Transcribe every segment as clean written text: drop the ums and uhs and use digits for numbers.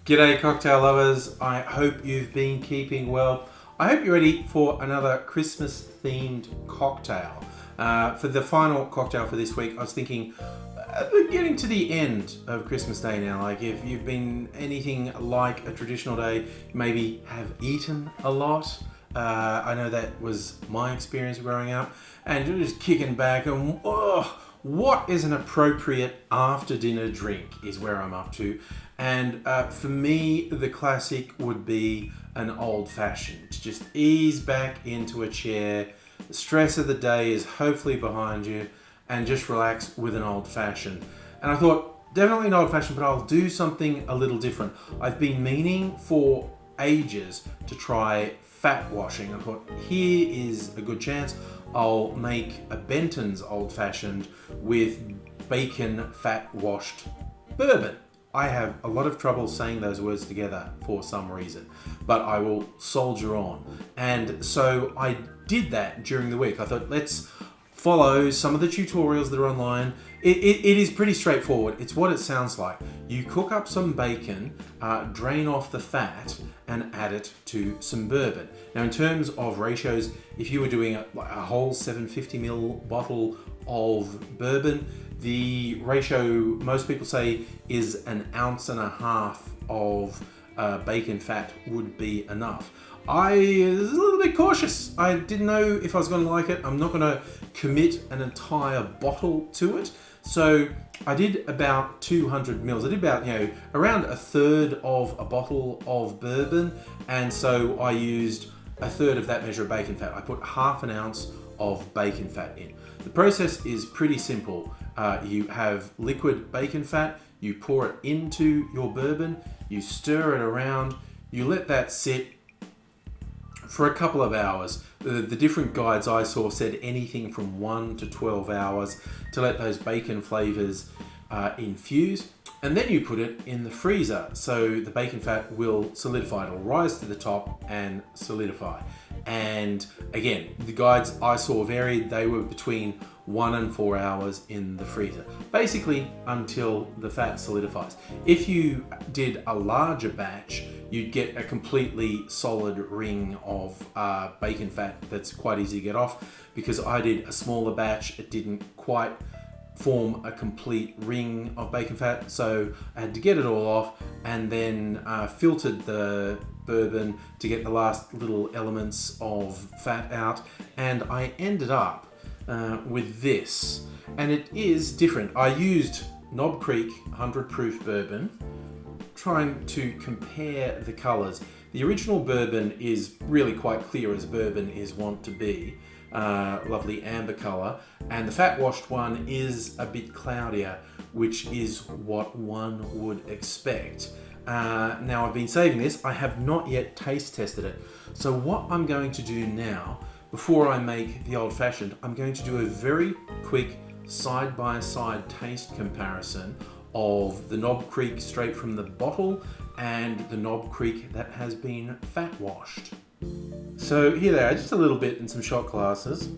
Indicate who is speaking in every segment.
Speaker 1: G'day cocktail lovers, I hope you've been keeping well. I hope you're ready for another Christmas themed cocktail. For the final cocktail for this week, I was thinking, we're getting to the end of Christmas Day now. Like if you've been anything like a traditional day, maybe have eaten a lot. I know that was my experience growing up, and you're just kicking back and what is an appropriate after dinner drink is where I'm up to. And for me, the classic would be an old fashioned. Just ease back into a chair. The stress of the day is hopefully behind you, and just relax with an old fashioned. And I thought, definitely an old fashioned, but I'll do something a little different. I've been meaning for ages to try fat washing. I thought, here is a good chance. I'll make a Benton's old fashioned with bacon fat washed bourbon. I have a lot of trouble saying those words together for some reason, but I will soldier on. And so I did that during the week. I thought, let's follow some of the tutorials that are online. It is pretty straightforward. It's what it sounds like. You cook up some bacon, drain off the fat, and add it to some bourbon. Now, in terms of ratios, if you were doing a whole 750ml bottle of bourbon, the ratio most people say is 1.5 ounces of bacon fat would be enough. I was a little bit cautious. I didn't know if I was going to like it. I'm not going to commit an entire bottle to it. So I did about 200 mils. I did about, around a third of a bottle of bourbon. And so I used a third of that measure of bacon fat. I put 1/2 ounce of bacon fat in. The process is pretty simple. You have liquid bacon fat, you pour it into your bourbon, you stir it around, you let that sit for a couple of hours. The different guides I saw said anything from 1 to 12 hours to let those bacon flavors infuse. And then you put it in the freezer so the bacon fat will solidify. It'll rise to the top and solidify. And again, the guides I saw varied. They were between 1 and 4 hours in the freezer, basically until the fat solidifies. If you did a larger batch, you'd get a completely solid ring of bacon fat that's quite easy to get off. Because I did a smaller batch, it didn't quite form a complete ring of bacon fat, so I had to get it all off and then filtered the bourbon to get the last little elements of fat out, and I ended up with this, and it is different. I used Knob Creek 100 proof bourbon, trying to compare the colors. The original bourbon is really quite clear, as bourbon is wont to be. Lovely amber color, and the fat washed one is a bit cloudier, which is what one would expect. Now I've been saving this. I have not yet taste tested it. So what I'm going to do now, before I make the old fashioned, I'm going to do a very quick side by side taste comparison of the Knob Creek straight from the bottle and the Knob Creek that has been fat washed. So here they are, just a little bit in some shot glasses.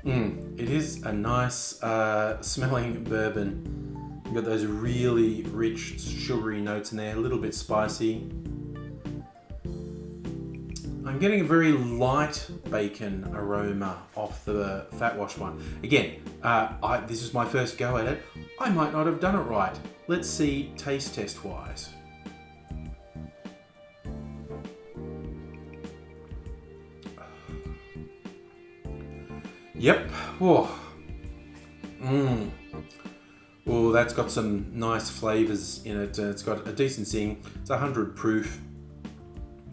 Speaker 1: It is a nice smelling bourbon. You've got those really rich sugary notes in there, a little bit spicy. I'm getting a very light bacon aroma off the fat wash one. Again, this is my first go at it. I might not have done it right. Let's see taste test wise. Yep. Oh, that's got some nice flavors in it. It's got a decent zing. It's 100 proof.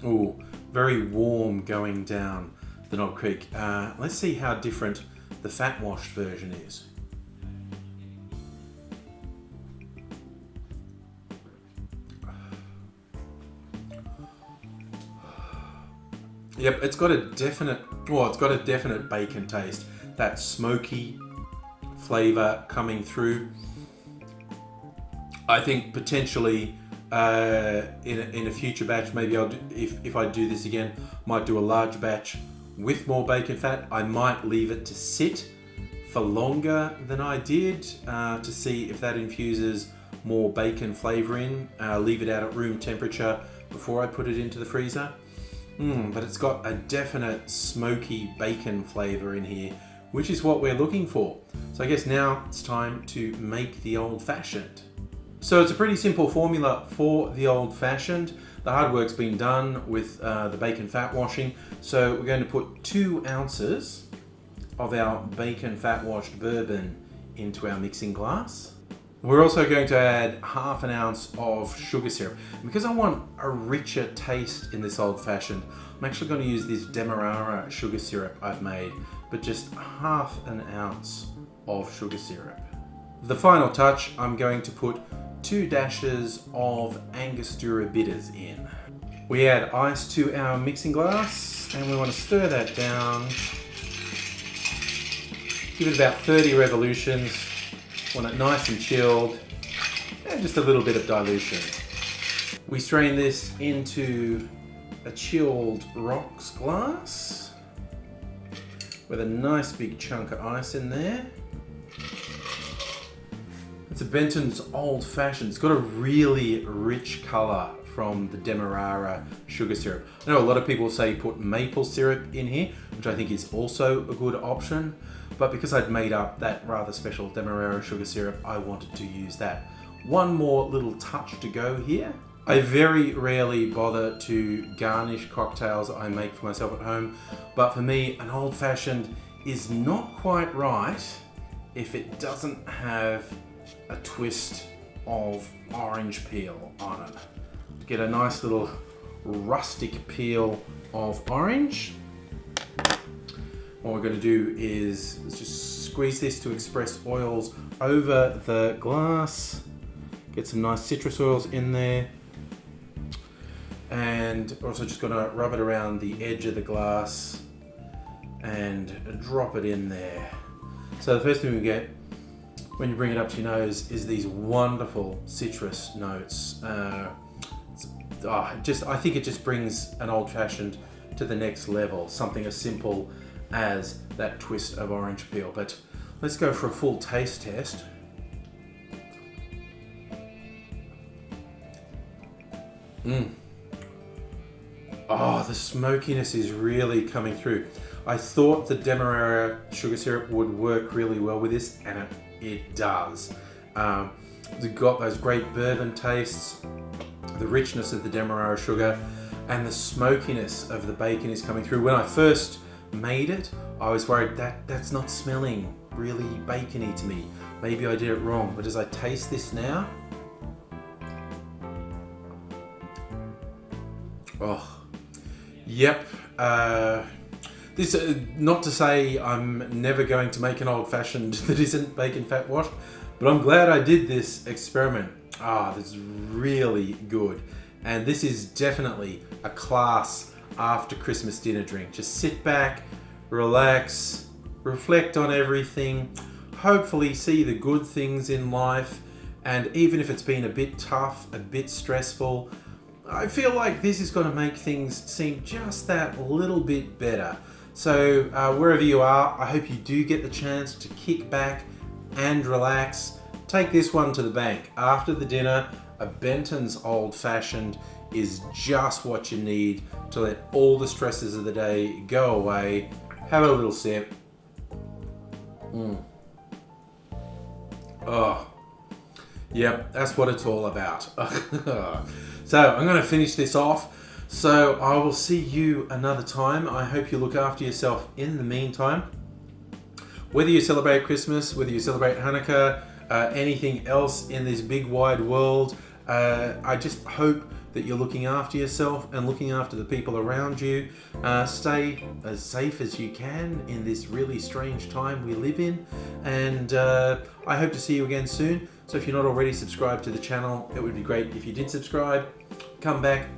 Speaker 1: Oh, very warm going down the Knob Creek. Let's see how different the fat washed version is. Yep, it's got a definite bacon taste. That smoky flavor coming through. I think potentially in a future batch, maybe I'll do, if I do this again, might do a large batch with more bacon fat. I might leave it to sit for longer than I did to see if that infuses more bacon flavour in, leave it out at room temperature before I put it into the freezer. But it's got a definite smoky bacon flavour in here, which is what we're looking for. So I guess now it's time to make the old fashioned. So it's a pretty simple formula for the old fashioned. The hard work's been done with the bacon fat washing. So we're going to put 2 ounces of our bacon fat washed bourbon into our mixing glass. We're also going to add half an ounce of sugar syrup. And because I want a richer taste in this old fashioned, I'm actually going to use this Demerara sugar syrup I've made, but just half an ounce of sugar syrup. The final touch, I'm going to put 2 dashes of Angostura bitters in. We add ice to our mixing glass and we want to stir that down. Give it about 30 revolutions. Want it nice and chilled, and just a little bit of dilution. We strain this into a chilled rocks glass with a nice big chunk of ice in there. It's a Benton's Old Fashioned. It's got a really rich colour from the Demerara sugar syrup. I know a lot of people say put maple syrup in here, which I think is also a good option. But because I'd made up that rather special Demerara sugar syrup, I wanted to use that. One more little touch to go here. I very rarely bother to garnish cocktails I make for myself at home, but for me, an old fashioned is not quite right if it doesn't have a twist of orange peel on it. To get a nice little rustic peel of orange, what we're going to do is just squeeze this to express oils over the glass. Get some nice citrus oils in there. And we're also just going to rub it around the edge of the glass and drop it in there. So the first thing we get when you bring it up to your nose is these wonderful citrus notes. I think it just brings an old-fashioned to the next level. Something as simple as that twist of orange peel. But let's go for a full taste test. Oh, the smokiness is really coming through. I thought the Demerara sugar syrup would work really well with this, and it does. We've got those great bourbon tastes, the richness of the Demerara sugar, and the smokiness of the bacon is coming through. When I first made it, I was worried that that's not smelling really bacony to me. Maybe I did it wrong, but as I taste this now, oh, yep. This not to say I'm never going to make an old fashioned that isn't bacon fat washed, but I'm glad I did this experiment. This is really good, and this is definitely a class after Christmas dinner drink. Just sit back, relax, reflect on everything, hopefully see the good things in life, and even if it's been a bit tough, a bit stressful, I feel like this is going to make things seem just that little bit better. So wherever you are, I hope you do get the chance to kick back and relax. Take this one to the bank. After the dinner, a Benton's Old Fashioned is just what you need to let all the stresses of the day go away. Have a little sip. Oh, yep, that's what it's all about. So I'm going to finish this off. So I will see you another time. I hope you look after yourself in the meantime. Whether you celebrate Christmas, whether you celebrate Hanukkah, anything else in this big wide world, I just hope that you're looking after yourself and looking after the people around you. Stay as safe as you can in this really strange time we live in. And I hope to see you again soon. So if you're not already subscribed to the channel, it would be great if you did subscribe. Come back,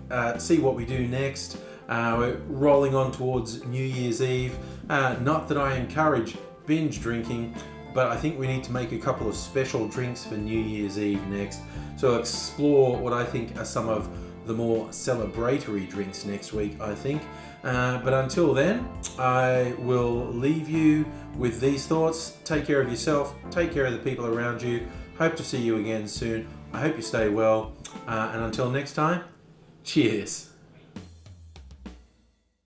Speaker 1: see what we do next. We're rolling on towards New Year's Eve. Not that I encourage binge drinking, but I think we need to make a couple of special drinks for New Year's Eve next. So I'll explore what I think are some of the more celebratory drinks next week, I think. But until then, I will leave you with these thoughts. Take care of yourself, take care of the people around you. Hope to see you again soon. I hope you stay well. And until next time, cheers.